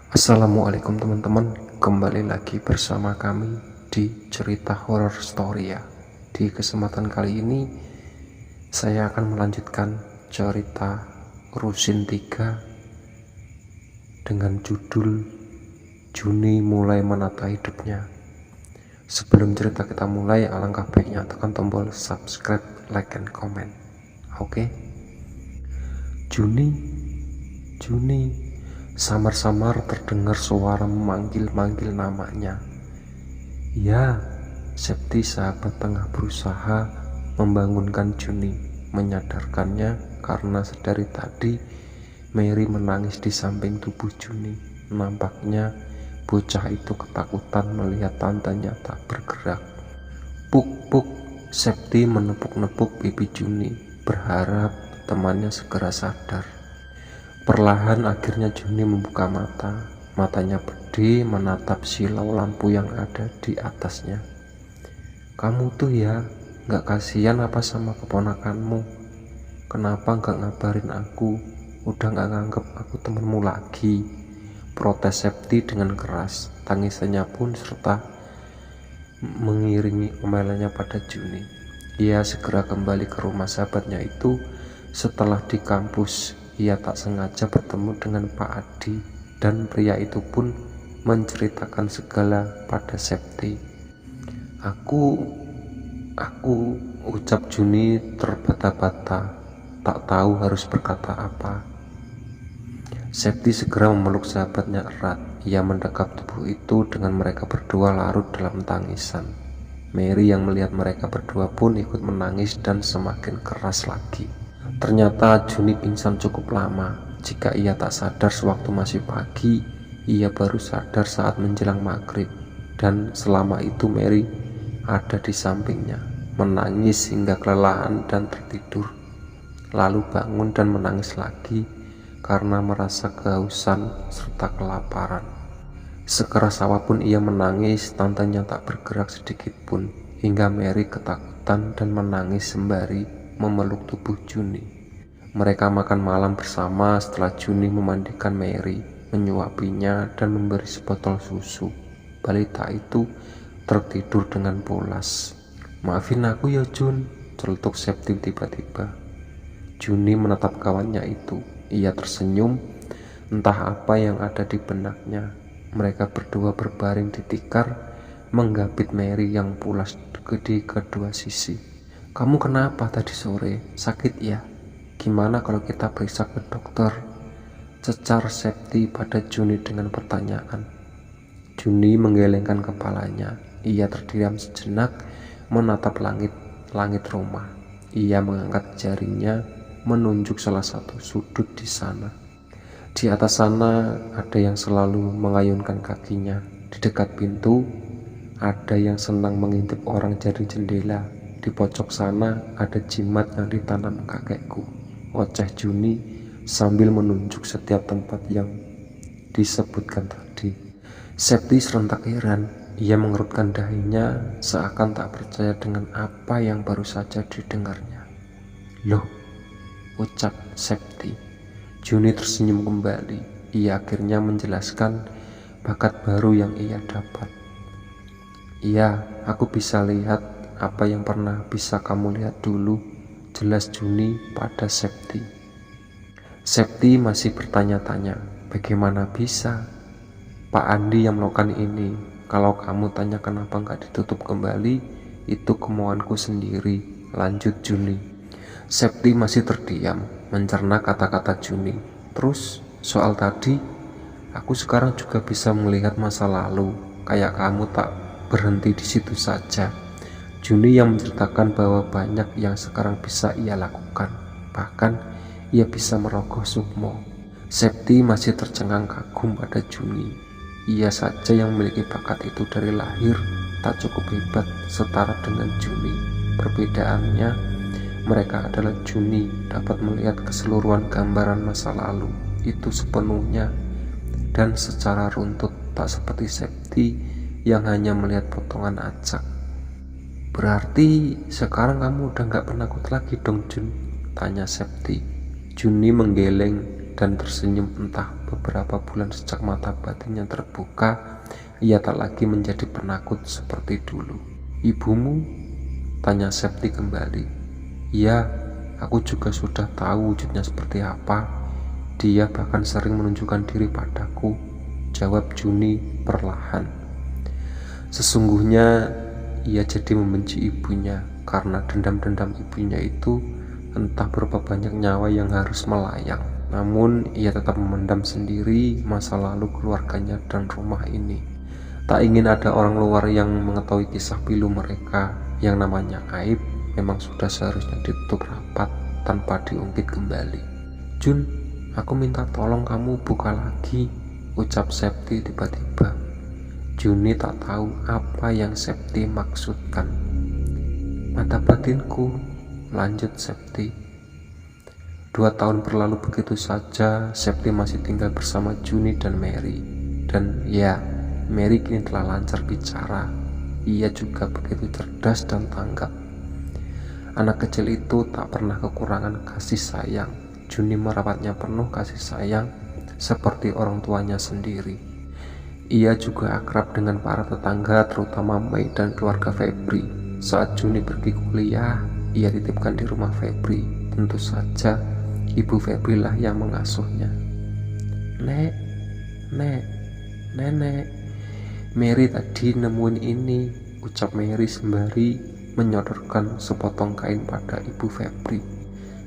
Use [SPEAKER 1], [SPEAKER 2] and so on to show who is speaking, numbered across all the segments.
[SPEAKER 1] Assalamualaikum teman-teman, kembali lagi bersama kami di cerita horror story ya. Di kesempatan kali ini saya akan melanjutkan cerita Rusin 3 dengan judul Juni mulai menata hidupnya. Sebelum cerita kita mulai, alangkah baiknya tekan tombol subscribe, like, and comment. Oke? Juni. Samar-samar terdengar suara memanggil-manggil namanya. Ya, Septi sahabat tengah berusaha membangunkan Juni, menyadarkannya karena sedari tadi Mary menangis di samping tubuh Juni. Nampaknya bocah itu ketakutan melihat tantenya tak bergerak. Puk-puk, Septi menepuk-nepuk pipi Juni, berharap temannya segera sadar. Perlahan akhirnya Juni membuka mata. Matanya pedih menatap silau lampu yang ada di atasnya. Kamu tuh ya gak kasihan apa sama keponakanmu? Kenapa gak ngabarin aku? Udah gak nganggep aku temenmu lagi? Protes Septi dengan keras. Tangisannya pun serta mengiringi omelannya pada Juni. Ia segera kembali ke rumah sahabatnya itu. Setelah di kampus, ia tak sengaja bertemu dengan Pak Adi, dan pria itu pun menceritakan segala pada Septi. Aku ucap Juni terbata-bata, tak tahu harus berkata apa. Septi segera memeluk sahabatnya erat. Ia mendekap tubuh itu dengan mereka berdua larut dalam tangisan. Mary yang melihat mereka berdua pun ikut menangis dan semakin keras lagi. Ternyata Juni pingsan cukup lama. Jika ia tak sadar sewaktu masih pagi, ia baru sadar saat menjelang maghrib. Dan selama itu Mary ada di sampingnya, menangis hingga kelelahan dan tertidur. Lalu bangun dan menangis lagi karena merasa kehausan serta kelaparan. Sekeras apapun ia menangis, tantenya tak bergerak sedikit pun, hingga Mary ketakutan dan menangis sembari memeluk tubuh Juni. Mereka makan malam bersama setelah Juni memandikan Mary, menyuapinya dan memberi sebotol susu. Balita itu tertidur dengan pulas. Maafin aku ya Jun, celetuk Septi tiba-tiba. Juni menatap kawannya itu. Ia tersenyum, entah apa yang ada di benaknya. Mereka berdua berbaring di tikar, menggapit Mary yang pulas di kedua sisi. Kamu kenapa tadi sore? Sakit ya? Gimana kalau kita periksa ke dokter? Cecar Septi pada Juni dengan pertanyaan. Juni menggelengkan kepalanya. Ia terdiam sejenak menatap langit rumah. Ia mengangkat jarinya menunjuk salah satu sudut di sana. Di atas sana ada yang selalu mengayunkan kakinya. Di dekat pintu ada yang senang mengintip orang dari jendela. Di pojok sana ada jimat yang ditanam kakekku, oceh Juni sambil menunjuk setiap tempat yang disebutkan tadi. Septi serentak heran. Ia mengerutkan dahinya seakan tak percaya dengan apa yang baru saja didengarnya. Loh, ucap Septi. Juni tersenyum kembali. Ia akhirnya menjelaskan bakat baru yang ia dapat. Iya, aku bisa lihat apa yang pernah bisa kamu lihat dulu, jelas Juni pada Septi. Septi masih bertanya-tanya, bagaimana bisa? Pak Andi yang melakukan ini. Kalau kamu tanya kenapa nggak ditutup kembali, itu kemauanku sendiri, lanjut Juni. Septi masih terdiam, mencerna kata-kata Juni. Terus, soal tadi, aku sekarang juga bisa melihat masa lalu, kayak kamu tak berhenti di situ saja. Juni yang menceritakan bahwa banyak yang sekarang bisa ia lakukan, bahkan ia bisa merogoh sukmo. Septi masih tercengang kagum pada Juni. Ia saja yang memiliki bakat itu dari lahir, tak cukup hebat setara dengan Juni. Perbedaannya, mereka adalah Juni dapat melihat keseluruhan gambaran masa lalu itu sepenuhnya dan secara runtut, tak seperti Septi yang hanya melihat potongan acak. Berarti sekarang kamu udah gak penakut lagi dong Jun? Tanya Septi. Juni menggeleng dan tersenyum entah beberapa bulan sejak mata batinnya terbuka, ia tak lagi menjadi penakut seperti dulu. Ibumu? Tanya Septi kembali. Ya, aku juga sudah tahu wujudnya seperti apa. Dia bahkan sering menunjukkan diri padaku, jawab Juni perlahan. Sesungguhnya ia jadi membenci ibunya karena dendam-dendam ibunya itu entah berapa banyak nyawa yang harus melayang. Namun ia tetap memendam sendiri masa lalu keluarganya dan rumah ini. Tak ingin ada orang luar yang mengetahui kisah pilu mereka. Yang namanya aib memang sudah seharusnya ditutup rapat tanpa diungkit kembali. Jun, aku minta tolong kamu buka lagi, ucap Septi tiba-tiba. Juni tak tahu apa yang Septi maksudkan. Mata batinku, lanjut Septi. 2 tahun berlalu begitu saja. Septi masih tinggal bersama Juni dan Mary. Dan ya, Mary kini telah lancar bicara. Ia juga begitu cerdas dan tanggap. Anak kecil itu tak pernah kekurangan kasih sayang. Juni merawatnya penuh kasih sayang seperti orang tuanya sendiri. Ia juga akrab dengan para tetangga, terutama Mei dan keluarga Febri. Saat Juni pergi kuliah, ia titipkan di rumah Febri. Tentu saja ibu Febri lah yang mengasuhnya. Nenek, Mary tadi nemuin ini, ucap Mary sembari menyodorkan sepotong kain pada ibu Febri.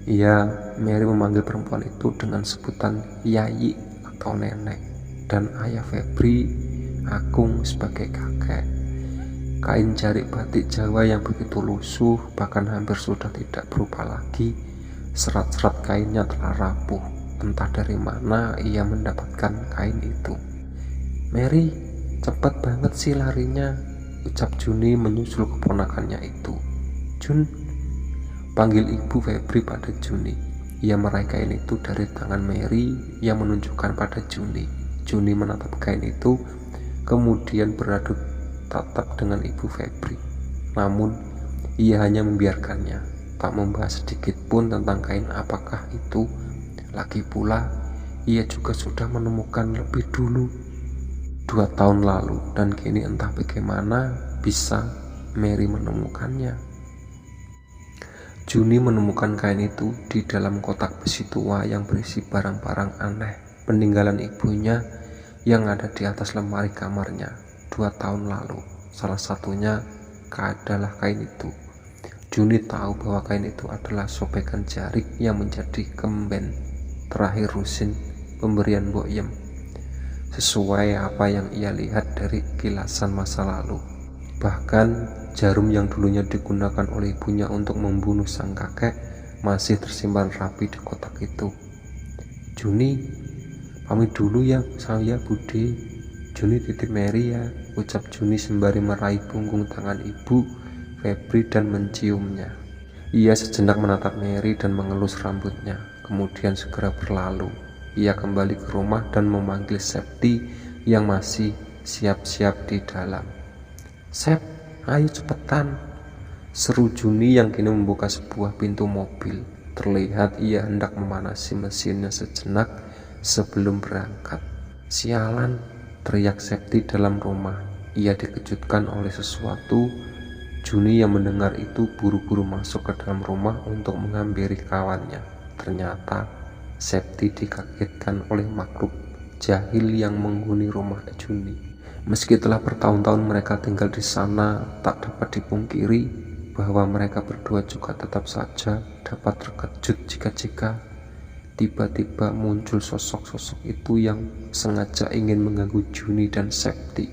[SPEAKER 1] Iya, Mary memanggil perempuan itu dengan sebutan Yayi atau nenek, dan ayah Febri, Agung, sebagai kakek. Kain jarik batik Jawa yang begitu lusuh, bahkan hampir sudah tidak berupa lagi. Serat-serat kainnya telah rapuh. Entah dari mana ia mendapatkan kain itu. Mary, cepat banget sih larinya, ucap Juni menyusul keponakannya itu. Jun, panggil ibu Febri pada Juni. Ia meraih kain itu dari tangan Mary yang menunjukkan pada Juni. Juni menatap kain itu, kemudian beradu tatap dengan ibu Febri. Namun ia hanya membiarkannya, tak membahas sedikit pun tentang kain apakah itu. Lagi pula ia juga sudah menemukan lebih dulu 2 tahun lalu, dan kini entah bagaimana bisa Mary menemukannya. Juni menemukan kain itu di dalam kotak besi tua yang berisi barang-barang aneh peninggalan ibunya yang ada di atas lemari kamarnya 2 tahun lalu. Salah satunya adalah kain itu. Juni tahu bahwa kain itu adalah sobekan jarik yang menjadi kemben terakhir Rusin pemberian Mbok Yem, sesuai apa yang ia lihat dari kilasan masa lalu. Bahkan jarum yang dulunya digunakan oleh ibunya untuk membunuh sang kakek masih tersimpan rapi di kotak itu. Juni, pamit dulu ya saya Bude. Juni titip Mary ya, ucap Juni sembari meraih punggung tangan ibu Febri dan menciumnya. Ia sejenak menatap Mary dan mengelus rambutnya, kemudian segera berlalu. Ia kembali ke rumah dan memanggil Septi yang masih siap-siap di dalam. Sep, ayo cepetan, seru Juni yang kini membuka sebuah pintu mobil. Terlihat ia hendak memanasi mesinnya sejenak sebelum berangkat. Sialan, teriak Septi dalam rumah. Ia dikejutkan oleh sesuatu. Juni yang mendengar itu buru-buru masuk ke dalam rumah untuk menghampiri kawannya. Ternyata Septi dikagetkan oleh makhluk jahil yang menghuni rumah Juni. Meski telah bertahun-tahun mereka tinggal di sana, tak dapat dipungkiri bahwa mereka berdua juga tetap saja dapat terkejut jika tiba-tiba muncul sosok-sosok itu yang sengaja ingin mengganggu Juni dan Septi.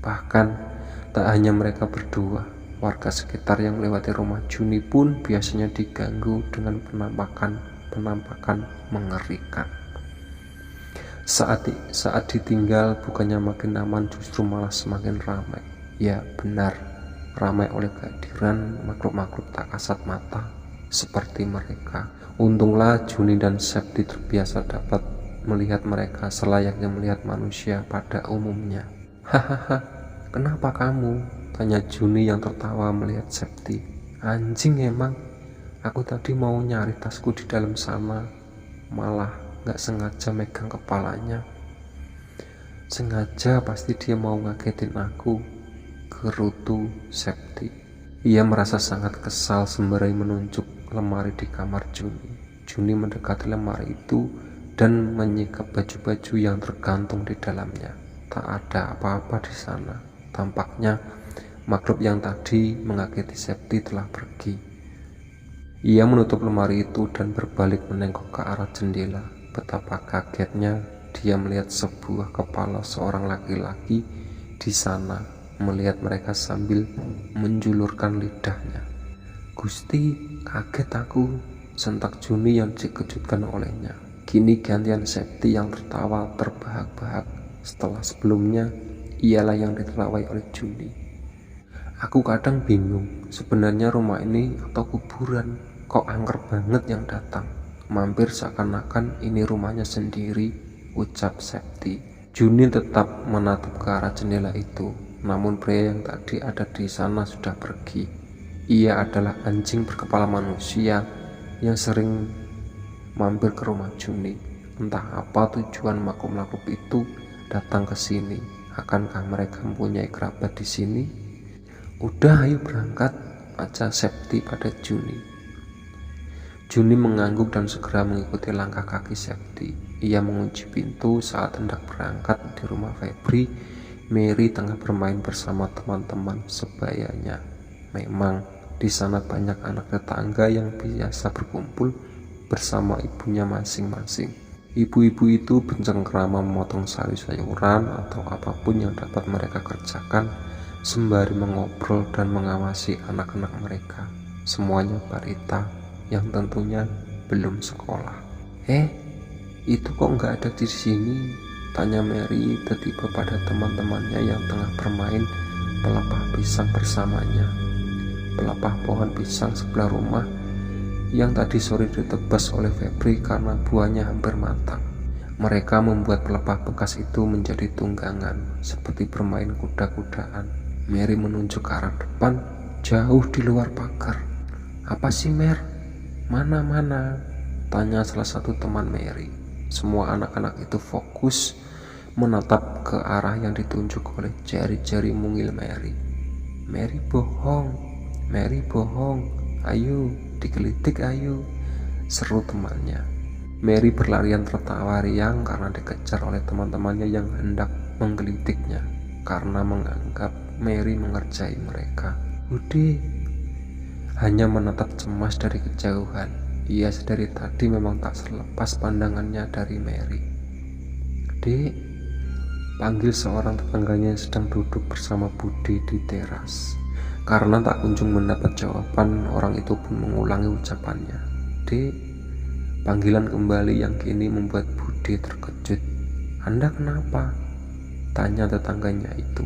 [SPEAKER 1] Bahkan tak hanya mereka berdua, warga sekitar yang melewati rumah Juni pun biasanya diganggu dengan penampakan mengerikan. Saat ditinggal bukannya makin aman, justru malah semakin ramai. Ya benar, ramai oleh kehadiran makhluk-makhluk tak kasat mata seperti mereka. Untunglah Juni dan Septi terbiasa dapat melihat mereka selayaknya melihat manusia pada umumnya. Hahaha. Kenapa kamu? Tanya Juni yang tertawa melihat Septi. Anjing emang, aku tadi mau nyari tasku di dalam sana, malah gak sengaja megang kepalanya. Sengaja pasti dia mau ngagetin aku, gerutu Septi. Ia merasa sangat kesal sembari menunjuk lemari di kamar Juni. Juni mendekati lemari itu dan menyikap baju-baju yang tergantung di dalamnya. Tak ada apa-apa di sana. Tampaknya makhluk yang tadi mengageti Septi telah pergi. Ia menutup lemari itu dan berbalik menengok ke arah jendela. Betapa kagetnya dia melihat sebuah kepala seorang laki-laki di sana, melihat mereka sambil menjulurkan lidahnya. "Gusti, kaget aku," sentak Juni yang dikejutkan olehnya. Kini gantian Septi yang tertawa terbahak-bahak setelah sebelumnya ialah yang ditertawai oleh Juni. "Aku kadang bingung, sebenarnya rumah ini atau kuburan. Kok angker banget yang datang. Mampir seakan-akan ini rumahnya sendiri," ucap Septi. Juni tetap menatap ke arah jendela itu, namun pria yang tadi ada di sana sudah pergi. Ia adalah anjing berkepala manusia yang sering mampir ke rumah Juni. Entah apa tujuan makhluk-makhluk itu datang ke sini. Akankah mereka mempunyai kerabat di sini? "Udah, ayo berangkat," aja Septi pada Juni. Juni mengangguk dan segera mengikuti langkah kaki Septi. Ia mengunci pintu saat hendak berangkat. Di rumah Febri, Mary tengah bermain bersama teman-teman sebayanya. Memang di sana banyak anak tetangga yang biasa berkumpul bersama ibunya masing-masing. Ibu-ibu itu bercengkrama memotong sayur-sayuran atau apapun yang dapat mereka kerjakan sembari mengobrol dan mengawasi anak-anak mereka. Semuanya balita yang tentunya belum sekolah. Itu kok nggak ada di sini?" tanya Mary tiba-tiba pada teman-temannya yang tengah bermain pelepah pisang bersamanya. Pelepah pohon pisang sebelah rumah yang tadi sore ditebas oleh Febri karena buahnya hampir matang. Mereka membuat pelepah bekas itu menjadi tunggangan, seperti bermain kuda-kudaan. Mary menunjuk ke arah depan, jauh di luar pagar. "Apa sih, Mer? Mana?" tanya salah satu teman Mary. Semua anak-anak itu fokus menatap ke arah yang ditunjuk oleh jari-jari mungil Mary. Mary bohong, ayo digelitik ayo," seru temannya. Mary berlarian tertawa riang karena dikejar oleh teman-temannya yang hendak menggelitiknya karena menganggap Mary mengerjai mereka. Udah hanya menatap cemas dari kejauhan. Ia sedari tadi memang tak selepas pandangannya dari Mary. "Dek," panggil seorang tetangganya yang sedang duduk bersama Budi di teras. Karena tak kunjung mendapat jawaban, orang itu pun mengulangi ucapannya. "Dek." Panggilan kembali yang kini membuat Budi terkejut. "Anda kenapa?" tanya tetangganya itu.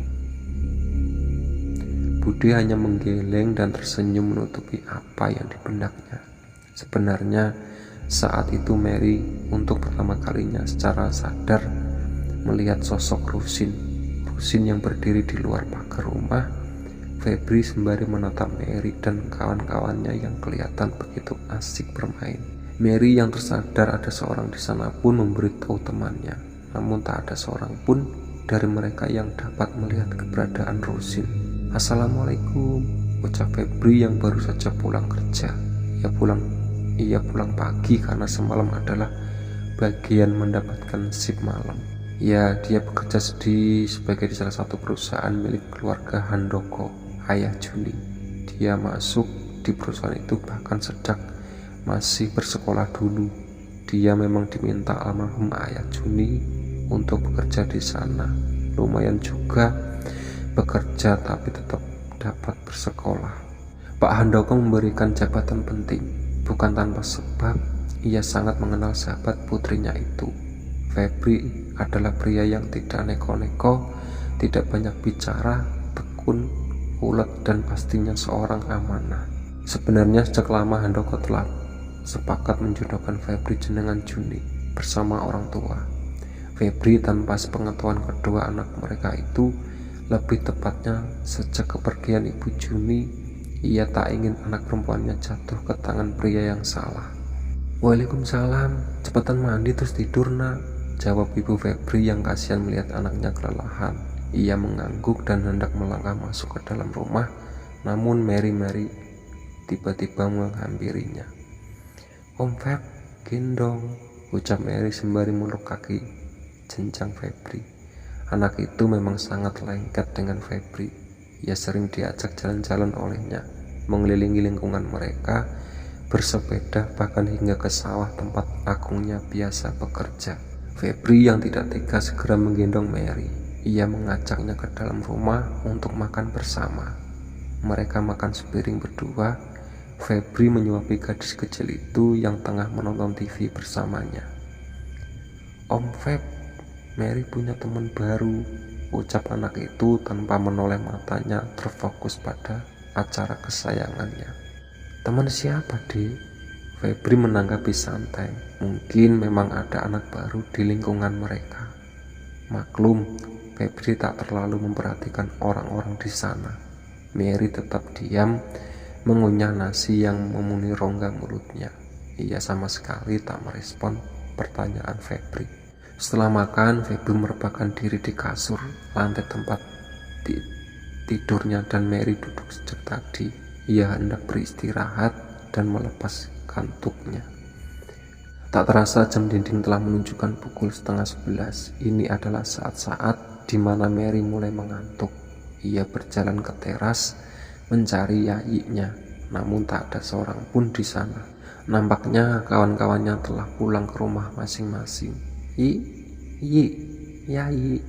[SPEAKER 1] Budi hanya menggeleng dan tersenyum menutupi apa yang dibendaknya. Sebenarnya saat itu Mary untuk pertama kalinya secara sadar melihat sosok Rusin yang berdiri di luar pagar rumah Febri sembari menatap Mary dan kawan-kawannya yang kelihatan begitu asik bermain. Mary yang tersadar ada seorang di sana pun memberitahu temannya, namun tak ada seorang pun dari mereka yang dapat melihat keberadaan Rusin. "Assalamualaikum," ucap Febri yang baru saja pulang kerja. Ia pulang pagi karena semalam adalah bagian mendapatkan shift malam. Dia bekerja sebagai di salah satu perusahaan milik keluarga Handoko, ayah Juni. Dia masuk di perusahaan itu bahkan sejak masih bersekolah dulu. Dia memang diminta almarhum ayah Juni untuk bekerja di sana. Lumayan juga bekerja tapi tetap dapat bersekolah. Pak Handoko memberikan jabatan penting, bukan tanpa sebab. Ia sangat mengenal sahabat putrinya itu. Febri adalah pria yang tidak neko-neko, tidak banyak bicara, tekun, ulet, dan pastinya seorang amanah. Sebenarnya sejak lama Handoko telah sepakat menjodohkan Febri jenengan Juni bersama orang tua. Febri tanpa sepengetahuan kedua anak mereka itu, lebih tepatnya sejak kepergian ibu Juni, ia tak ingin anak perempuannya jatuh ke tangan pria yang salah. Waalaikumsalam, cepetan mandi terus tidur nak, jawab ibu Febri yang kasihan melihat anaknya kelelahan. Ia mengangguk dan hendak melangkah masuk ke dalam rumah, namun Mary tiba-tiba menghampirinya. Om Feb, gendong, ucap Mary sembari meluk kaki jenjang Febri. Anak itu memang sangat lengket dengan Febri. Ia sering diajak jalan-jalan olehnya, mengelilingi lingkungan mereka, bersepeda, bahkan hingga ke sawah tempat agungnya biasa bekerja. Febri yang tidak tega segera menggendong Mary. Ia mengajaknya ke dalam rumah untuk makan bersama. Mereka makan sepiring berdua. Febri menyuapi gadis kecil itu yang tengah menonton TV bersamanya. Om Feb, Mary punya teman baru, ucap anak itu tanpa menoleh matanya terfokus pada acara kesayangannya. Teman siapa, Dek? Febri menanggapi santai. Mungkin memang ada anak baru di lingkungan mereka. Maklum, Febri tak terlalu memperhatikan orang-orang di sana. Mary tetap diam, mengunyah nasi yang memenuhi rongga mulutnya. Ia sama sekali tak merespon pertanyaan Febri. Setelah makan, Febri merebahkan diri di kasur lantai tempat tidurnya dan Mary duduk sejak tadi. Ia hendak beristirahat dan melepas kantuknya. Tak terasa jam dinding telah menunjukkan pukul 10:30. Ini adalah saat-saat di mana Mary mulai mengantuk. Ia berjalan ke teras mencari yayinya, namun tak ada seorang pun di sana. Nampaknya kawan-kawannya telah pulang ke rumah masing-masing. Yayi,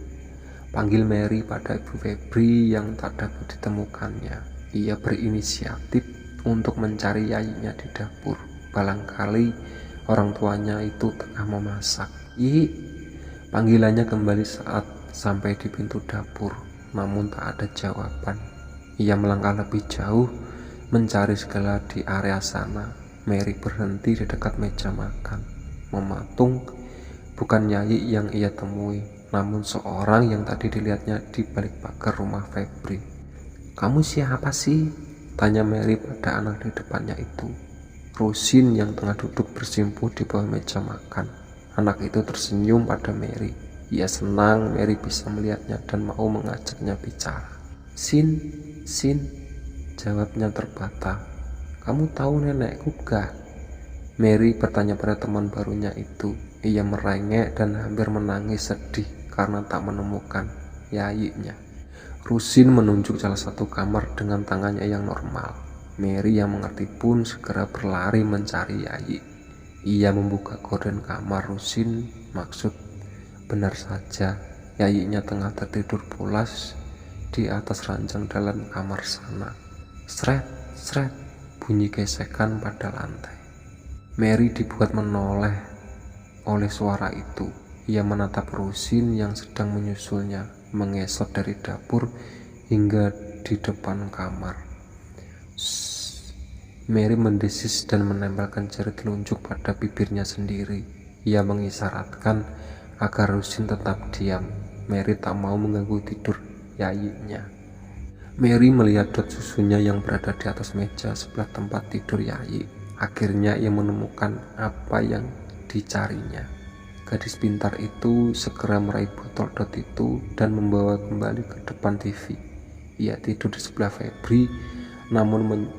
[SPEAKER 1] panggil Mary pada ibu Febri yang tak dapat ditemukannya. Ia berinisiatif untuk mencari yayinya di dapur. Barangkali orang tuanya itu tengah memasak. Panggilannya kembali saat sampai di pintu dapur, namun tak ada jawaban. Ia melangkah lebih jauh, mencari segala di area sana. Mary berhenti di dekat meja makan, mematung. Bukan Yayi yang ia temui, namun seorang yang tadi dilihatnya di balik pagar rumah Febri. Kamu siapa sih? Tanya Mary pada anak di depannya itu. Rusin yang tengah duduk bersimpuh di bawah meja makan. Anak itu tersenyum pada Mary. Ia senang Mary bisa melihatnya dan mau mengajaknya bicara. Sin, jawabnya terbata. Kamu tahu nenekku gak? Mary bertanya pada teman barunya itu. Ia merengek dan hampir menangis sedih karena tak menemukan yayinya. Rusin menunjuk salah satu kamar dengan tangannya yang normal. Mary yang mengerti pun segera berlari mencari Yayi. Ia membuka gorden kamar Rusin. Maksud benar saja, Yayinya tengah tertidur pulas di atas ranjang dalam kamar sana. Sret, bunyi gesekan pada lantai. Mary dibuat menoleh oleh suara itu. Ia menatap Rusin yang sedang menyusulnya mengesot dari dapur hingga di depan kamar. Mary mendesis dan menempelkan jari telunjuk pada bibirnya sendiri. Ia mengisyaratkan agar Rusin tetap diam. Mary tak mau mengganggu tidur yayinya. Mary melihat dot susunya yang berada di atas meja sebelah tempat tidur Yayi. Akhirnya ia menemukan apa yang dicarinya. Gadis pintar itu segera meraih botol dot itu dan membawa kembali ke depan TV. Ia tidur di sebelah Febri, namun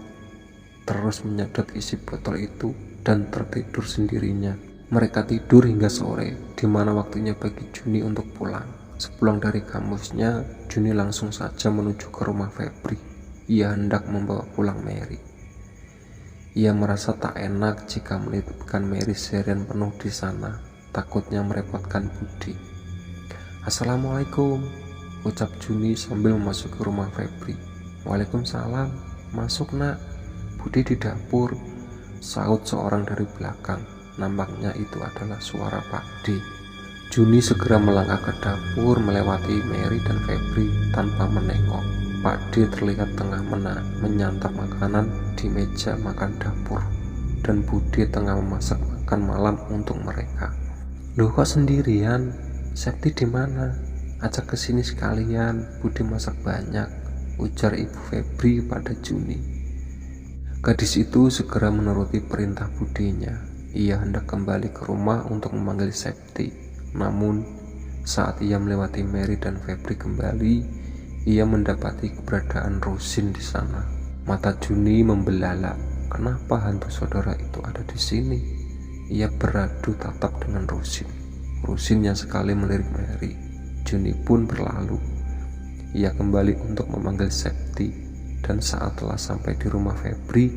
[SPEAKER 1] terus menyedot isi botol itu dan tertidur sendirinya. Mereka tidur hingga sore, di mana waktunya bagi Juni untuk pulang. Sepulang dari kampusnya, Juni langsung saja menuju ke rumah Febri. Ia hendak membawa pulang Mary. Ia merasa tak enak jika menitipkan Mary seharian penuh di sana. Takutnya merepotkan Budi. Assalamualaikum, ucap Juni sambil memasuki rumah Febri. Waalaikumsalam, masuk nak, Budi di dapur, saut seorang dari belakang. Nampaknya itu adalah suara Pak D. Juni segera melangkah ke dapur melewati Mary dan Febri tanpa menengok. Pak D terlihat tengah menyantap makanan di meja makan dapur, dan Budi tengah memasak makan malam untuk mereka. Loh, kok sendirian? Septi di mana? Ajak kesini sekalian, Budi masak banyak, ujar ibu Febri pada Juni. Gadis itu segera menuruti perintah budinya. Ia hendak kembali ke rumah untuk memanggil Septi. Namun, saat ia melewati Mary dan Febri kembali, ia mendapati keberadaan Rusin di sana. Mata Juni membelalak. Kenapa hantu saudara itu ada di sini? Ia beradu tatap dengan Rusin. Rusin yang sekali melirik Mary. Juni pun berlalu. Ia kembali untuk memanggil Septi, dan saat telah sampai di rumah Febri,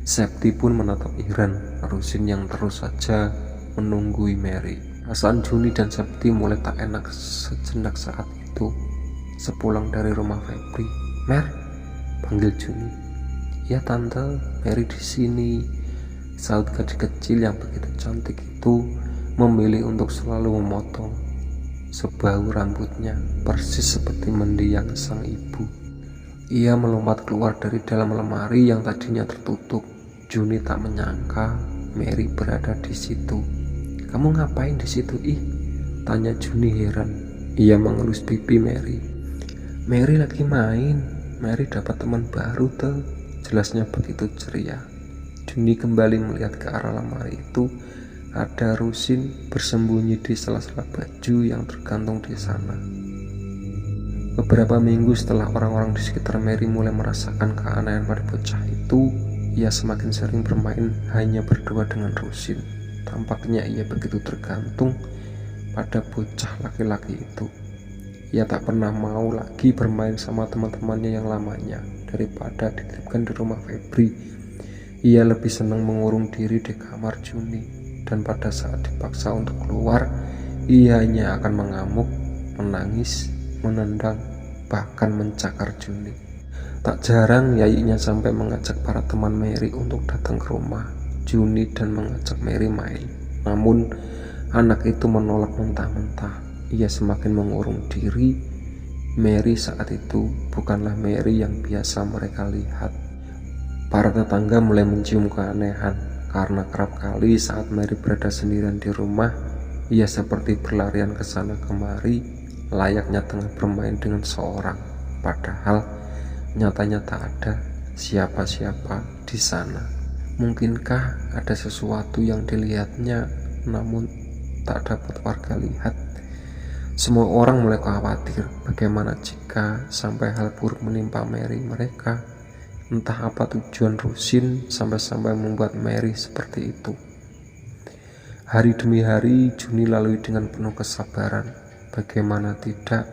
[SPEAKER 1] Septi pun menatap heran Rusin yang terus saja menunggui Mary. Perasaan Juni dan Septi mulai tak enak sejenak saat itu. Sepulang dari rumah Febri, "Mer," panggil Juni. "Ya tante, Mary di sini," saut gadis kecil yang begitu cantik itu, memilih untuk selalu memotong sebahu rambutnya persis seperti mendiang sang ibu. Ia melompat keluar dari dalam lemari yang tadinya tertutup. Juni tak menyangka Mary berada di situ. "Kamu ngapain di situ, ih?" tanya Juni heran. Ia mengelus pipi Mary. "Mary lagi main. Mary dapat teman baru tuh," jelasnya begitu ceria. Juni kembali melihat ke arah lemari itu. Ada Rusin bersembunyi di sela-sela baju yang tergantung di sana. Beberapa minggu setelah orang-orang di sekitar Mary mulai merasakan keanehan pada bocah itu, ia semakin sering bermain hanya berdua dengan Rusin. Tampaknya ia begitu tergantung pada bocah laki-laki itu. Ia tak pernah mau lagi bermain sama teman-temannya yang lamanya. Daripada dititipkan di rumah Febri, ia lebih senang mengurung diri di kamar Juni. Dan pada saat dipaksa untuk keluar, ia hanya akan mengamuk, menangis, menendang, bahkan mencakar Juni. Tak jarang yayinya sampai mengajak para teman Mary untuk datang ke rumah Juni dan mengajak Mary main. Namun anak itu menolak mentah-mentah. Ia semakin mengurung diri. Mary saat itu bukanlah Mary yang biasa mereka lihat. Para tetangga mulai mencium keanehan karena kerap kali saat Mary berada sendirian di rumah, ia seperti berlarian ke sana kemari layaknya tengah bermain dengan seorang, padahal nyatanya tak ada siapa-siapa di sana. Mungkinkah ada sesuatu yang dilihatnya namun tak dapat warga lihat? Semua orang mulai khawatir bagaimana jika sampai hal buruk menimpa Mary mereka. Entah apa tujuan Rusin sampai-sampai membuat Mary seperti itu. Hari demi hari Juni lalui dengan penuh kesabaran. Bagaimana tidak,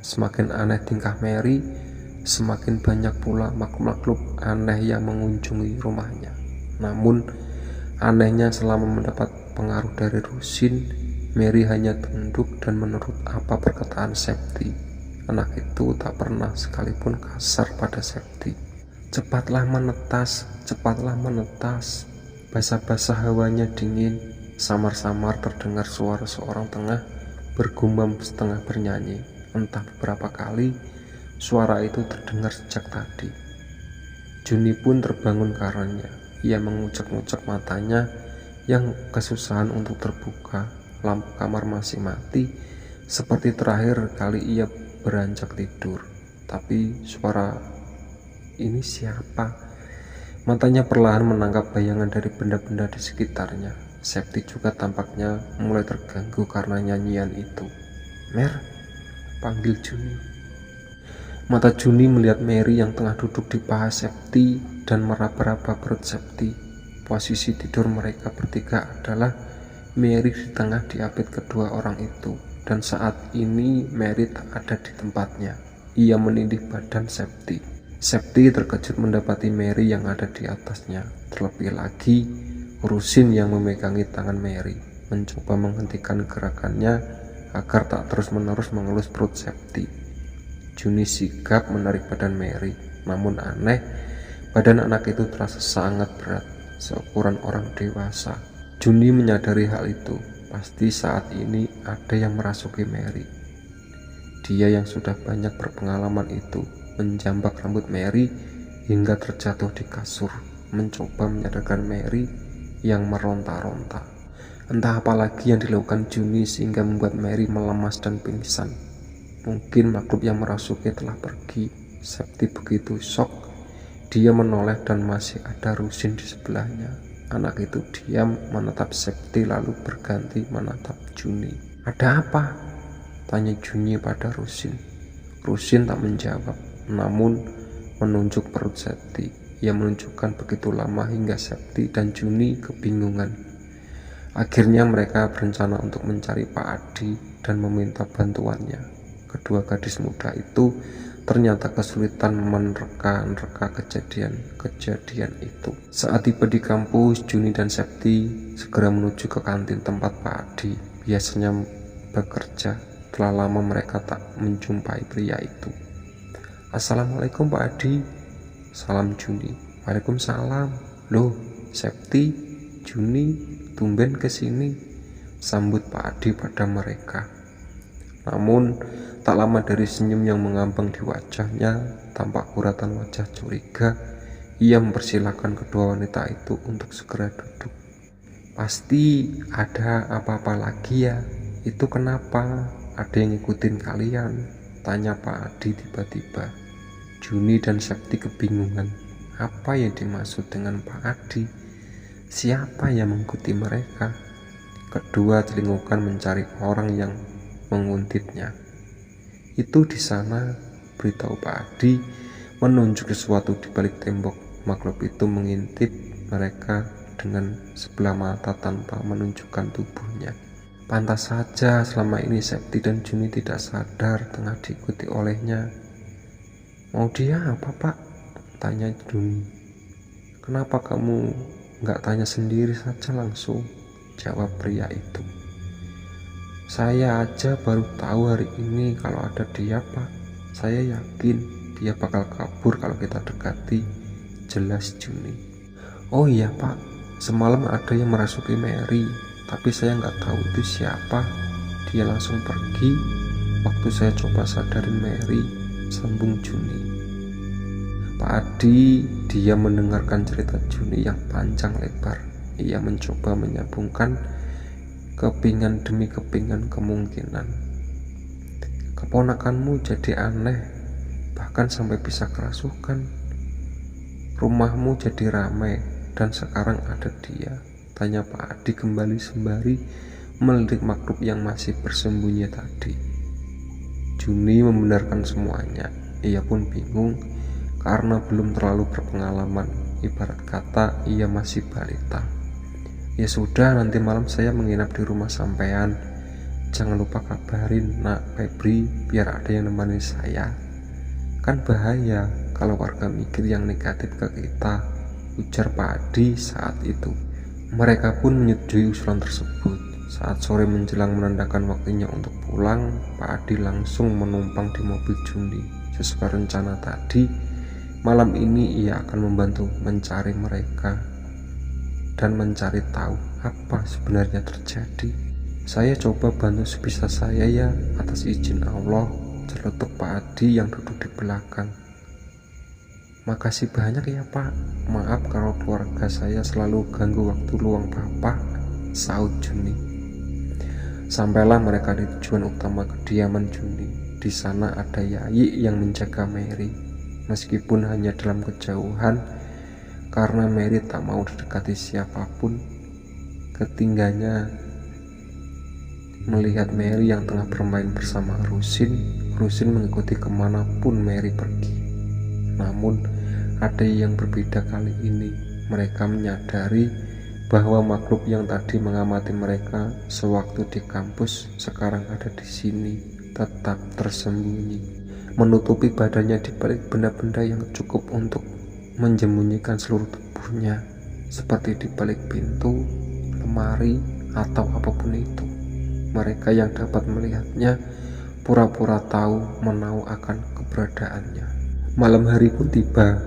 [SPEAKER 1] semakin aneh tingkah Mary, semakin banyak pula makhluk-makhluk aneh yang mengunjungi rumahnya. Namun anehnya selama mendapat pengaruh dari Rusin, Mary hanya tunduk dan menurut apa perkataan Septi. Anak itu tak pernah sekalipun kasar pada Septi. "Cepatlah menetas, cepatlah menetas." Basah-basah hawanya dingin. Samar-samar terdengar suara seorang tengah bergumam setengah bernyanyi. Entah beberapa kali suara itu terdengar sejak tadi. Juni pun terbangun karenanya. Ia mengucek-ngucek matanya yang kesusahan untuk terbuka. Lampu kamar masih mati. Seperti terakhir kali ia beranjak tidur. Tapi suara ini siapa? Matanya perlahan menangkap bayangan dari benda-benda di sekitarnya. Septi juga tampaknya mulai terganggu karena nyanyian itu. "Mer," panggil Juni. Mata Juni melihat Mary yang tengah duduk di paha Septi dan meraba-raba perut Septi. Posisi tidur mereka bertiga adalah Mary di tengah diapit kedua orang itu. Dan saat ini Mary tak ada di tempatnya. Ia menindih badan Septi. Septi terkejut mendapati Mary yang ada di atasnya. Terlebih lagi Rusin yang memegangi tangan Mary, mencoba menghentikan gerakannya agar tak terus-menerus mengelus perut Septi. Juni sigap menarik badan Mary. Namun aneh, badan anak itu terasa sangat berat, seukuran orang dewasa. Juni menyadari hal itu. Pasti saat ini ada yang merasuki Mary. Dia yang sudah banyak berpengalaman itu menjambak rambut Mary hingga terjatuh di kasur, mencoba menyadarkan Mary yang meronta-ronta. Entah apa lagi yang dilakukan Juni sehingga membuat Mary melemas dan pingsan. Mungkin makhluk yang merasuki telah pergi. Septi begitu shock. Dia menoleh dan masih ada Rusin di sebelahnya. Anak itu diam menatap Septi lalu berganti menatap Juni. "Ada apa?" tanya Juni pada Rusin. Rusin tak menjawab, namun menunjuk perut Septi. Ia menunjukkan begitu lama hingga Septi dan Juni kebingungan. Akhirnya mereka berencana untuk mencari Pak Adi dan meminta bantuannya. Kedua gadis muda itu ternyata kesulitan menerka-nerka kejadian itu. Saat tiba di kampus, Juni dan Septi segera menuju ke kantin tempat Pak Adi biasanya bekerja. Telah lama mereka tak menjumpai pria itu. "Assalamualaikum Pak Adi." Salam Juni. "Waalaikumsalam." "Loh, Septi, Juni, tumben kesini," sambut Pak Adi pada mereka. Namun tak lama dari senyum yang mengambang di wajahnya, tampak guratan wajah curiga. Ia mempersilahkan kedua wanita itu untuk segera duduk. "Pasti ada apa-apa lagi ya? Itu kenapa? Ada yang ngikutin kalian?" tanya Pak Adi tiba-tiba. Juni dan Septi kebingungan. Apa yang dimaksud dengan Pak Adi? Siapa yang mengikuti mereka? Kedua celingukan mencari orang yang menguntitnya. "Itu di sana," beritahu Pak Adi menunjuk sesuatu di balik tembok. Makhluk itu mengintip mereka dengan sebelah mata tanpa menunjukkan tubuhnya. Pantas saja selama ini Septi dan Juni tidak sadar tengah diikuti olehnya. "Mau dia apa, Pak?" tanya Juni. "Kenapa kamu nggak tanya sendiri saja langsung?" jawab pria itu. "Saya aja baru tahu hari ini kalau ada dia, Pak. Saya yakin dia bakal kabur kalau kita dekati," jelas Juni. "Oh iya, Pak. Semalam ada yang merasuki Mary, tapi saya nggak tahu itu siapa. Dia langsung pergi waktu saya coba sadarin Mary," sambung Juni. Pak Adi diam mendengarkan cerita Juni yang panjang lebar. Ia mencoba menyambungkan kepingan demi kepingan kemungkinan. "Keponakanmu jadi aneh, bahkan sampai bisa kerasukan. Rumahmu jadi ramai, dan sekarang ada dia," tanya Pak Adi kembali sembari melirik makhluk yang masih bersembunyi tadi. Juni membenarkan semuanya. Ia pun bingung karena belum terlalu berpengalaman. Ibarat kata ia masih balita. "Ya sudah, nanti malam saya menginap di rumah sampean. Jangan lupa kabarin Nak Febri biar ada yang nemani saya. Kan bahaya kalau warga mikir yang negatif ke kita," ujar Pak Adi saat itu. Mereka pun menyetujui usulan tersebut. Saat sore menjelang menandakan waktunya untuk pulang, Pak Adi langsung menumpang di mobil Juni. Sesuai rencana tadi, malam ini ia akan membantu mencari mereka dan mencari tahu apa sebenarnya terjadi. "Saya coba bantu sebisa saya ya, atas izin Allah," celetuk Pak Adi yang duduk di belakang. "Makasih banyak ya, Pak. Maaf kalau keluarga saya selalu ganggu waktu luang Bapak," saut Juni. Sampailah mereka di tujuan utama kediaman Juni. Di sana ada Yayi yang menjaga Mary, meskipun hanya dalam kejauhan, karena Mary tak mau didekati siapapun. Ketiganya melihat Mary yang tengah bermain bersama Rusin. Rusin mengikuti kemanapun Mary pergi. Namun ada yang berbeda kali ini. Mereka menyadari bahwa makhluk yang tadi mengamati mereka sewaktu di kampus sekarang ada di sini, tetap tersembunyi, menutupi badannya di balik benda-benda yang cukup untuk menyembunyikan seluruh tubuhnya, seperti di balik pintu, lemari, atau apapun itu. Mereka yang dapat melihatnya pura-pura tahu menahu akan keberadaannya. Malam hari pun tiba.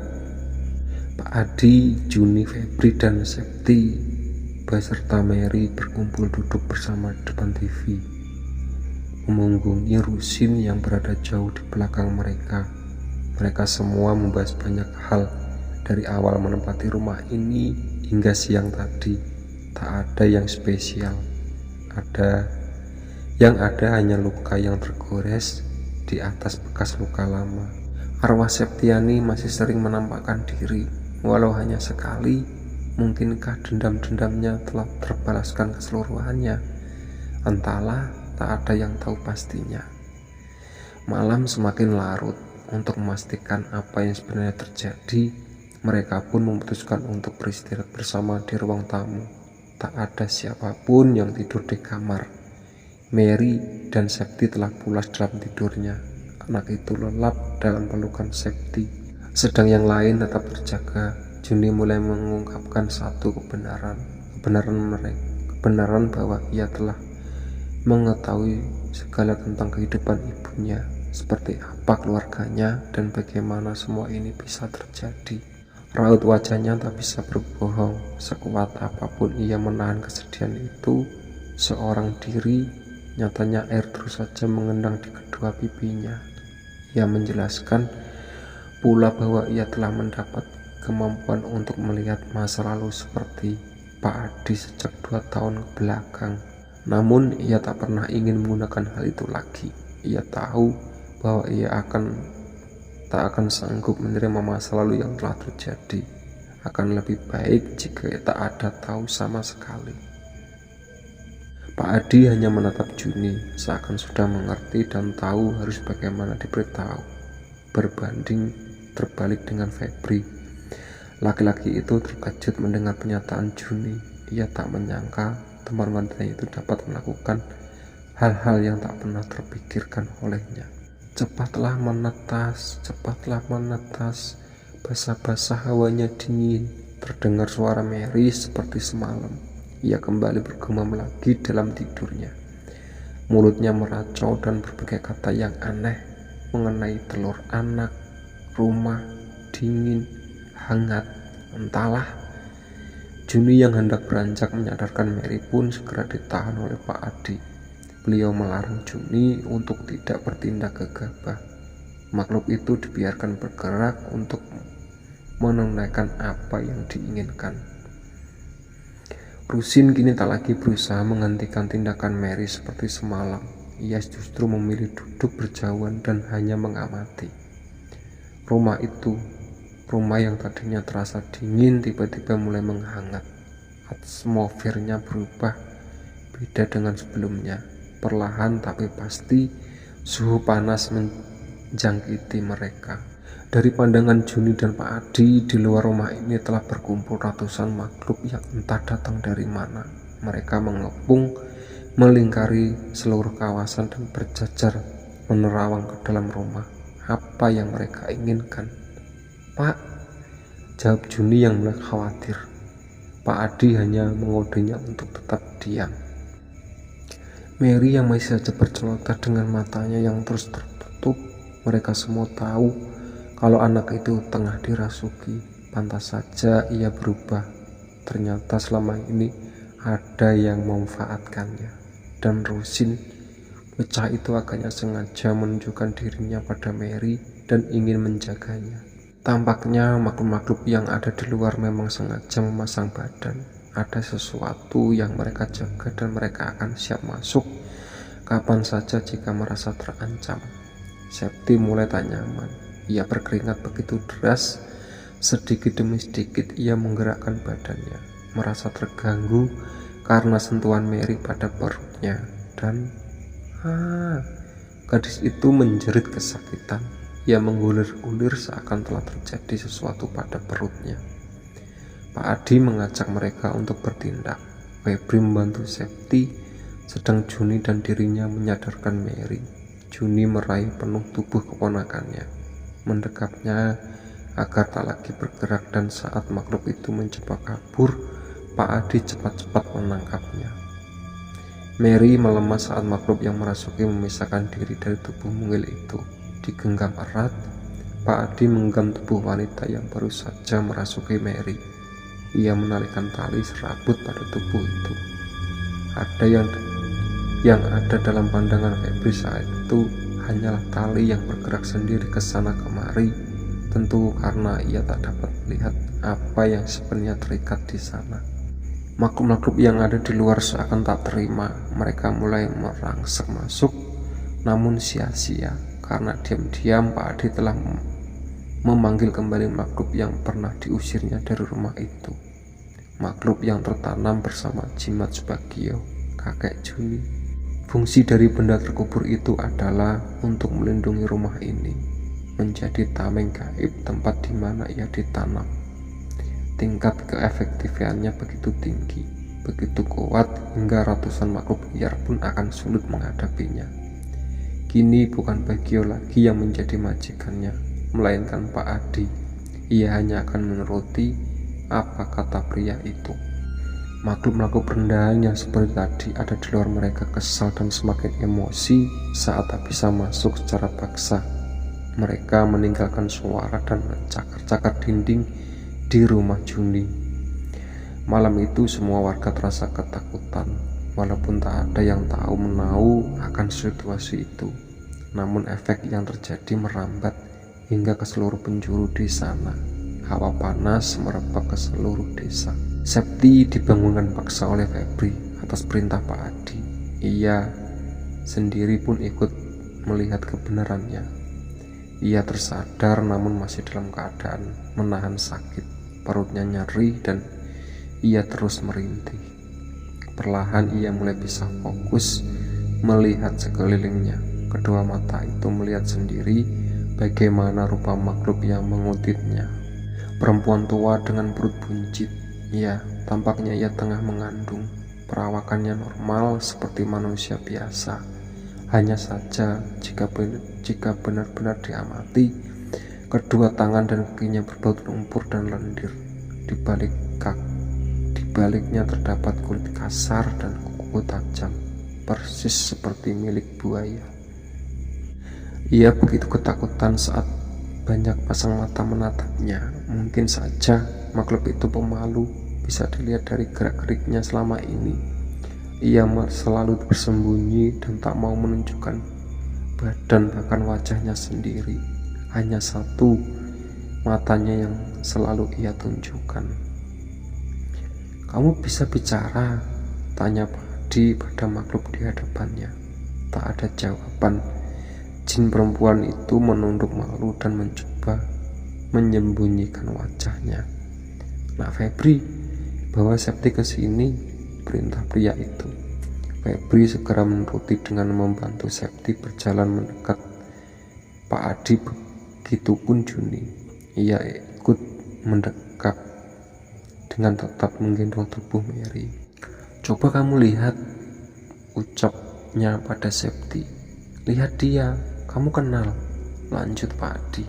[SPEAKER 1] Pak Adi, Juni, Febri, dan Septi beserta Mary berkumpul duduk bersama depan TV, memunggungi Rusin yang berada jauh di belakang mereka. Mereka semua membahas banyak hal dari awal menempati rumah ini hingga siang tadi. Tak ada yang spesial. Yang ada hanya luka yang tergores di atas bekas luka lama. Arwah Septiani masih sering menampakkan diri, walau hanya sekali, Mungkinkah dendam-dendamnya telah terbalaskan keseluruhannya? Entahlah, tak ada yang tahu pastinya. Malam semakin larut. Untuk memastikan apa yang sebenarnya terjadi, mereka pun memutuskan untuk beristirahat bersama di ruang tamu. Tak ada siapapun yang tidur di kamar. Mary dan Septi telah pulas dalam tidurnya. Anak itu lelap dalam pelukan Septi, sedang yang lain tetap terjaga. Juni mulai mengungkapkan satu kebenaran bahwa ia telah mengetahui segala tentang kehidupan ibunya, seperti apa keluarganya, dan bagaimana semua ini bisa terjadi. Raut wajahnya tak bisa berbohong. Sekuat apapun ia menahan kesedihan itu seorang diri, nyatanya air terus saja mengendang di kedua pipinya. Ia menjelaskan pula bahwa ia telah mendapat kemampuan untuk melihat masa lalu seperti Pak Adi sejak 2 tahun ke belakang. Namun ia tak pernah ingin menggunakan hal itu lagi. Ia tahu bahwa ia tak akan sanggup menerima masa lalu yang telah terjadi. Akan lebih baik jika ia tak ada tahu sama sekali. Pak Adi hanya menatap Juni, seakan sudah mengerti dan tahu harus bagaimana diberitahu. Berbanding terbalik dengan Febri. Laki-laki itu terkejut mendengar pernyataan Juni. Ia tak menyangka teman wanita itu dapat melakukan hal-hal yang tak pernah terpikirkan olehnya. Cepatlah menetas, basah-basah hawanya dingin. Terdengar suara Mary seperti semalam. Ia kembali bergumam lagi dalam tidurnya. Mulutnya meracau dan berbagai kata yang aneh mengenai telur anak, rumah, dingin, hangat, entahlah. Juni yang hendak beranjak menyadarkan Mary pun segera ditahan oleh Pak Adi. Beliau melarang Juni untuk tidak bertindak gegabah. Makhluk itu dibiarkan bergerak untuk menunaikan apa yang diinginkan. Rusin kini tak lagi berusaha menghentikan tindakan Mary seperti semalam. Ia justru memilih duduk berjauhan dan hanya mengamati. Rumah yang tadinya terasa dingin tiba-tiba mulai menghangat. Atmosfernya berubah, beda dengan sebelumnya. Perlahan tapi pasti suhu panas menjangkiti mereka. Dari pandangan Juni dan Pak Adi, di luar rumah ini telah berkumpul ratusan makhluk yang entah datang dari mana. Mereka mengepung, melingkari seluruh kawasan dan berjajar menerawang ke dalam rumah. Apa yang mereka inginkan? Pak, jawab Juni yang mulai khawatir. Pak Adi hanya mengodenya untuk tetap diam. Mary yang masih saja berceloteh dengan matanya yang terus tertutup. Mereka semua tahu kalau anak itu tengah dirasuki. Pantas saja ia berubah. Ternyata selama ini ada yang memanfaatkannya. Dan Rusin, bocah itu agaknya sengaja menunjukkan dirinya pada Mary dan ingin menjaganya. Tampaknya makhluk-makhluk yang ada di luar memang sengaja memasang badan. Ada sesuatu yang mereka jaga dan mereka akan siap masuk kapan saja jika merasa terancam. Septi mulai tak nyaman. Ia berkeringat begitu deras. Sedikit demi sedikit ia menggerakkan badannya, merasa terganggu karena sentuhan Mary pada perutnya. Dan gadis itu menjerit kesakitan. Ia menggulir-gulir seakan telah terjadi sesuatu pada perutnya. Pak Adi mengajak mereka untuk bertindak. Febri membantu Septi, sedang Juni dan dirinya menyadarkan Mary. Juni meraih penuh tubuh keponakannya, mendekapnya agar tak lagi bergerak, dan saat makhluk itu mencoba kabur, Pak Adi cepat-cepat menangkapnya. Mary melemah saat makhluk yang merasuki memisahkan diri dari tubuh mungil itu. Digenggam erat, Pak Adi menggenggam tubuh wanita yang baru saja merasuki Mary. Ia menarikan tali serabut pada tubuh itu. Ada yang ada dalam pandangan Febri saat itu hanyalah tali yang bergerak sendiri ke sana kemari. Tentu karena ia tak dapat melihat apa yang sebenarnya terikat di sana. Makhluk-makhluk yang ada di luar seakan tak terima. Mereka mulai merangsek masuk, namun sia-sia. Karena diam-diam Pak Adi telah memanggil kembali makhluk yang pernah diusirnya dari rumah itu. makhluk yang tertanam bersama jimat Subagio, kakek Juni. Fungsi dari benda terkubur itu adalah untuk melindungi rumah ini, menjadi tameng gaib tempat di mana ia ditanam. Tingkat keefektifannya begitu tinggi, begitu kuat hingga ratusan makhluk liar pun akan sulit menghadapinya. Kini bukan Bagio lagi yang menjadi majikannya, melainkan Pak Adi. Ia hanya akan menuruti apa kata pria itu. Makhluk-makhluk rendahan yang seperti tadi ada di luar mereka kesal dan semakin emosi saat tak bisa masuk secara paksa. Mereka meninggalkan suara dan mencakar-cakar dinding di rumah Juni. Malam itu semua warga terasa ketakutan, walaupun tak ada yang tahu menahu akan situasi itu. Namun efek yang terjadi merambat hingga ke seluruh penjuru di sana. Hawa panas merebak ke seluruh desa. Septi dibangunkan paksa oleh Febri atas perintah Pak Adi. Ia sendiri pun ikut melihat kebenarannya. Ia tersadar namun masih dalam keadaan menahan sakit. Perutnya nyeri dan ia terus merintih. Perlahan ia mulai bisa fokus melihat sekelilingnya. Kedua mata itu melihat sendiri bagaimana rupa makhluk yang mengutitnya. Perempuan tua dengan perut buncit. Ya, tampaknya ia tengah mengandung. Perawakannya normal seperti manusia biasa. Hanya saja jika benar-benar diamati, kedua tangan dan kakinya berbaut lumpur dan lendir. Di baliknya terdapat kulit kasar dan kuku tajam, persis seperti milik buaya. Ia begitu ketakutan saat banyak pasang mata menatapnya. Mungkin saja makhluk itu pemalu, bisa dilihat dari gerak-geriknya selama ini. Ia selalu bersembunyi dan tak mau menunjukkan badan bahkan wajahnya sendiri. Hanya satu matanya yang selalu ia tunjukkan. "Kamu bisa bicara?" tanya Pak Adi pada makhluk di hadapannya. Tak ada jawaban. Jin perempuan itu menunduk malu dan mencoba menyembunyikan wajahnya. "Nak Febri, bawa Septi ke sini," perintah pria itu. Febri segera menuruti dengan membantu Septi berjalan mendekat Pak Adi. Begitupun Juni. Ia ikut mendekat dengan tetap menggendong tubuh Mary. "Coba kamu lihat," ucapnya pada Septi. "Lihat dia, kamu kenal," lanjut Pak Adi.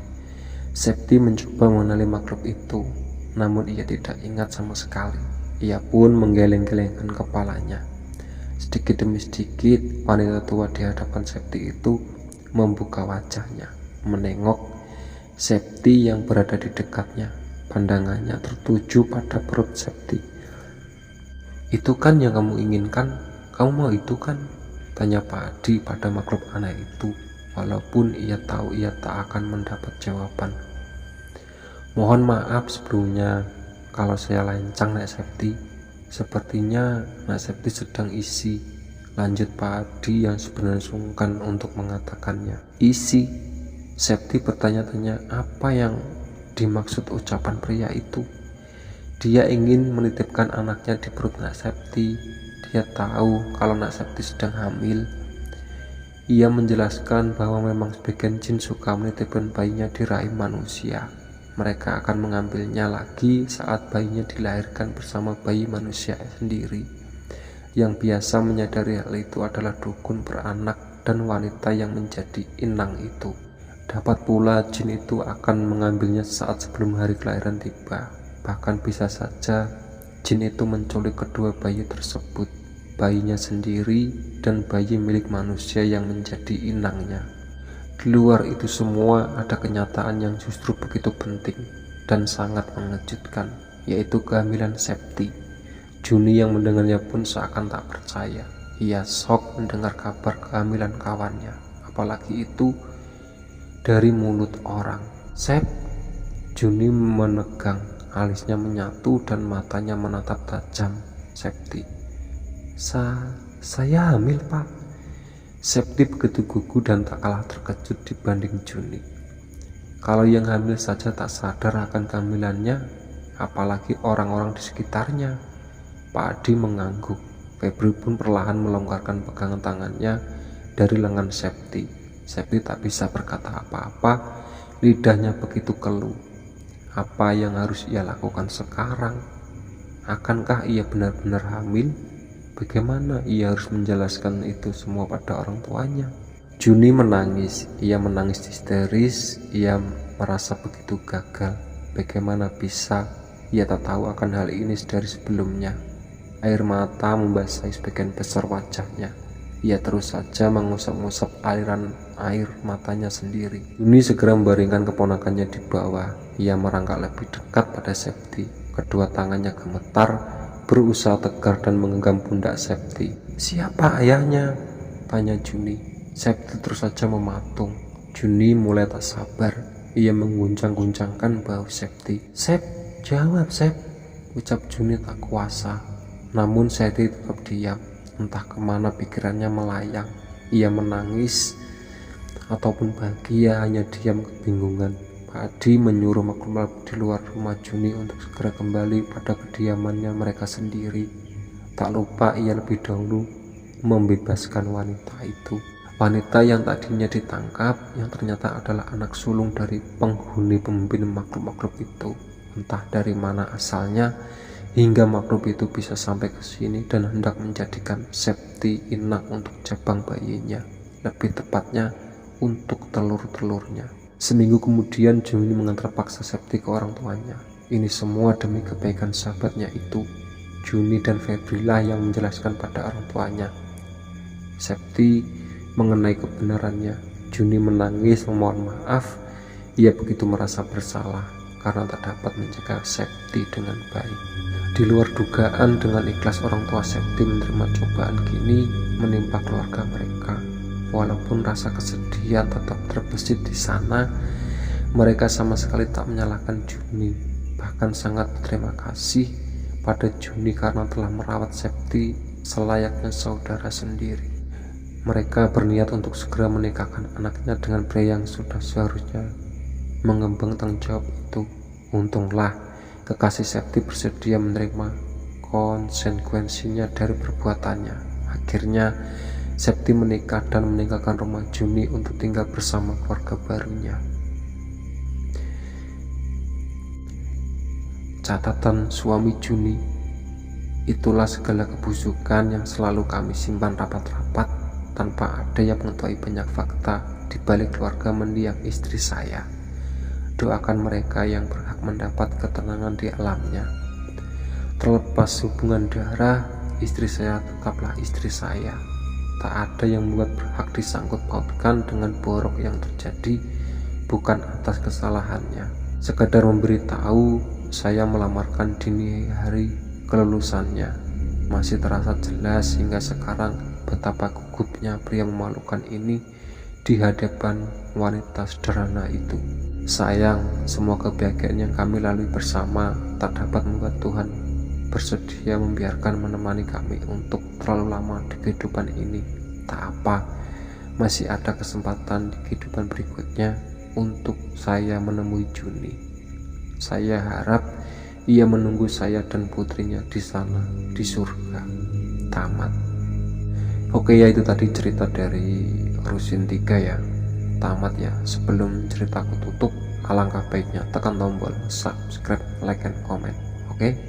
[SPEAKER 1] Septi mencoba mengenali makhluk itu, namun ia tidak ingat sama sekali. Ia pun menggeleng-gelengkan kepalanya. Sedikit demi sedikit, wanita tua di hadapan Septi itu membuka wajahnya, menengok Septi yang berada di dekatnya. Pandangannya tertuju pada perut Septi. "Itu kan yang kamu inginkan? Kamu mau itu kan?" tanya Pak Adi pada makhluk aneh itu, walaupun ia tahu ia tak akan mendapat jawaban. "Mohon maaf sebelumnya kalau saya lancang, Nak Septi. Sepertinya Nak Septi sedang isi," lanjut Pak Adi yang sebenarnya sungkan untuk mengatakannya. "Isi?" Septi bertanya-tanya apa yang dimaksud ucapan pria itu. Dia ingin menitipkan anaknya di perut Nak Septi. Dia tahu kalau Nak Septi sedang hamil. Ia menjelaskan bahwa memang sebagian jin suka menitipkan bayinya di rahim manusia. Mereka akan mengambilnya lagi saat bayinya dilahirkan bersama bayi manusia sendiri. Yang biasa menyadari hal itu adalah dukun beranak dan wanita yang menjadi inang itu. Dapat pula jin itu akan mengambilnya saat sebelum hari kelahiran tiba. Bahkan bisa saja jin itu menculik kedua bayi tersebut, bayinya sendiri dan bayi milik manusia yang menjadi inangnya. Di luar itu semua ada kenyataan yang justru begitu penting dan sangat mengejutkan, yaitu kehamilan Septi. Juni yang mendengarnya pun seakan tak percaya. Ia shock mendengar kabar kehamilan kawannya, apalagi itu dari mulut orang. "Sep," Juni menegang, alisnya menyatu dan matanya menatap tajam Septi. Saya hamil, Pak." Septi begitu gugup dan tak kalah terkejut dibanding Juni. Kalau yang hamil saja tak sadar akan kehamilannya, apalagi orang-orang di sekitarnya. Pak Adi mengangguk. Febri pun perlahan melonggarkan pegangan tangannya dari lengan Septi. Septi tak bisa berkata apa-apa, lidahnya begitu keluh. Apa yang harus ia lakukan sekarang? Akankah ia benar-benar hamil? Bagaimana ia harus menjelaskan itu semua pada orang tuanya? Juni menangis. Ia menangis histeris. Ia merasa begitu gagal. Bagaimana bisa ia tak tahu akan hal ini dari sebelumnya? Air mata membasahi sebagian besar wajahnya. Ia terus saja mengusap-ngusap aliran air matanya sendiri. Juni segera membaringkan keponakannya di bawah. Ia merangkak lebih dekat pada Septi. Kedua tangannya gemetar, berusaha tegar dan menggenggam pundak Septi. "Siapa ayahnya?" tanya Juni. Septi terus saja mematung. Juni mulai tak sabar. Ia mengguncang-guncangkan bahu Septi. "Sep, jawab Sep," ucap Juni tak kuasa. Namun Septi tetap diam. Entah kemana pikirannya melayang. Ia menangis ataupun bahagia, hanya diam kebingungan. Pak Adi menyuruh makhluk di luar rumah Juni untuk segera kembali pada kediamannya mereka sendiri. Tak lupa ia lebih dahulu membebaskan wanita itu. Wanita yang tadinya ditangkap, yang ternyata adalah anak sulung dari penghuni pemimpin makhluk-makhluk itu. Entah dari mana asalnya, hingga makhluk itu bisa sampai ke sini dan hendak menjadikan Septi inak untuk cabang bayinya. Lebih tepatnya, untuk telur-telurnya. Seminggu kemudian Juni mengantar paksa Septi ke orang tuanya. Ini semua demi kebaikan sahabatnya itu. Juni dan Febrilah yang menjelaskan pada orang tuanya Septi mengenai kebenarannya. Juni menangis memohon maaf. Ia begitu merasa bersalah karena tak dapat menjaga Septi dengan baik. Di luar dugaan, dengan ikhlas orang tua Septi menerima cobaan kini menimpa keluarga mereka. Walaupun rasa kesedihan tetap terbesit di sana, mereka sama sekali tak menyalahkan Juni, bahkan sangat berterima kasih pada Juni karena telah merawat Septi selayaknya saudara sendiri. Mereka berniat untuk segera menikahkan anaknya dengan pria yang sudah seharusnya mengemban tanggung jawab itu. Untunglah kekasih Septi bersedia menerima konsekuensinya dari perbuatannya. Akhirnya Septi menikah dan meninggalkan rumah Juni untuk tinggal bersama keluarga barunya. Catatan suami Juni, itulah segala kebusukan yang selalu kami simpan rapat-rapat tanpa ada yang mengetahui banyak fakta di balik keluarga mendiang istri saya. Doakan mereka yang berhak mendapat ketenangan di alamnya. Terlepas hubungan darah, istri saya tetaplah istri saya. Tak ada yang membuat berhak disangkut pautkan dengan borok yang terjadi, bukan atas kesalahannya. Sekadar memberitahu saya melamarkan dini hari kelulusannya. Masih terasa jelas hingga sekarang betapa gugupnya pria memalukan ini di hadapan wanita sederhana itu. Sayang, semua kebahagiaan yang kami lalui bersama tak dapat membuat Tuhan bersedia membiarkan menemani kami untuk terlalu lama di kehidupan ini. Tak apa, masih ada kesempatan di kehidupan berikutnya untuk saya menemui Juni. Saya harap ia menunggu saya dan putrinya di sana, di surga. Tamat. Oke ya, itu tadi cerita dari Rusin 3 ya. Tamat ya. Sebelum ceritaku tutup, alangkah baiknya tekan tombol subscribe, like, and comment. Oke.